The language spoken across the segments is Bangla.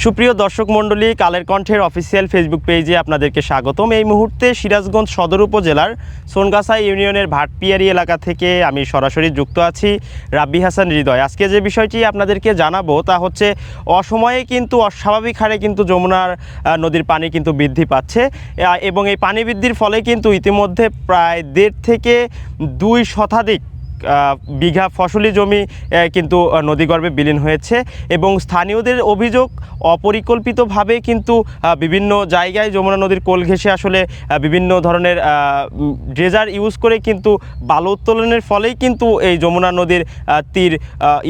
সুপ্রিয় দর্শক মণ্ডলী, কালের কণ্ঠের অফিসিয়াল ফেসবুক পেজে আপনাদেরকে স্বাগতম। এই মুহূর্তে সিরাজগঞ্জ সদর উপজেলার সোনগাছা ইউনিয়নের ভাটপিয়ারি এলাকা থেকে আমি সরাসরি যুক্ত আছি রাব্বি হাসান হৃদয়। আজকে যে বিষয়টি আপনাদেরকে জানাবো তা হচ্ছে অসময়ে কিন্তু অস্বাভাবিক হারে কিন্তু যমুনার নদীর পানি কিন্তু বৃদ্ধি পাচ্ছে এবং এই পানি বৃদ্ধির ফলে কিন্তু ইতিমধ্যে প্রায় 1.5 থেকে 2 শতাধিক বিঘা ফসলি জমি কিন্তু নদীগর্ভে বিলীন হয়েছে এবং স্থানীয়দের অভিযোগ অপরিকল্পিতভাবে কিন্তু বিভিন্ন জায়গায় যমুনা নদীর কোল ঘেঁষে আসলে বিভিন্ন ধরনের ড্রেজার ইউজ করে কিন্তু বালু উত্তোলনের ফলেই কিন্তু এই যমুনা নদীর তীর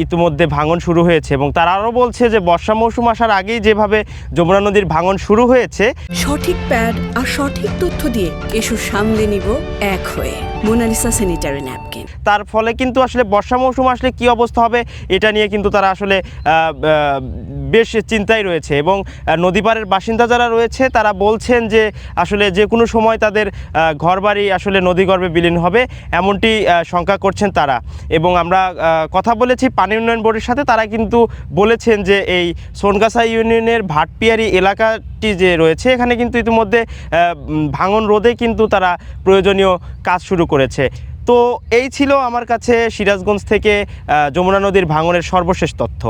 ইতিমধ্যে ভাঙন শুরু হয়েছে এবং তারা আরও বলছে যে বর্ষা মৌসুম আসার আগেই যেভাবে যমুনা নদীর ভাঙন শুরু হয়েছে, সঠিক প্যাড আর সঠিক তথ্য দিয়ে এসব সামলে নিব এক হয়ে। Monalisa sanitary napkin. তার ফলে কিন্তু আসলে বর্ষা মৌসুম আসলে কি অবস্থা হবে এটা নিয়ে কিন্তু তারা আসলে বেশ চিন্তায় রয়েছে এবং নদীপাড়ের বাসিন্দা যারা রয়েছে তারা বলছেন যে আসলে যে কোনো সময় তাদের ঘরবাড়ি আসলে নদীগর্ভে বিলীন হবে এমনটি শঙ্কা করছেন তারা। এবং আমরা কথা বলেছি পানি উন্নয়ন বোর্ডের সাথে, তারা কিন্তু বলেছেন যে এই সোনগাছা ইউনিয়নের ভাটপিয়ারি এলাকাটি যে রয়েছে এখানে কিন্তু ইতিমধ্যে ভাঙন রোধে কিন্তু তারা প্রয়োজনীয় কাজ শুরু করেছে। তো এই ছিল আমার কাছে সিরাজগঞ্জ থেকে যমুনা নদীর ভাঙনের সর্বশেষ তথ্য।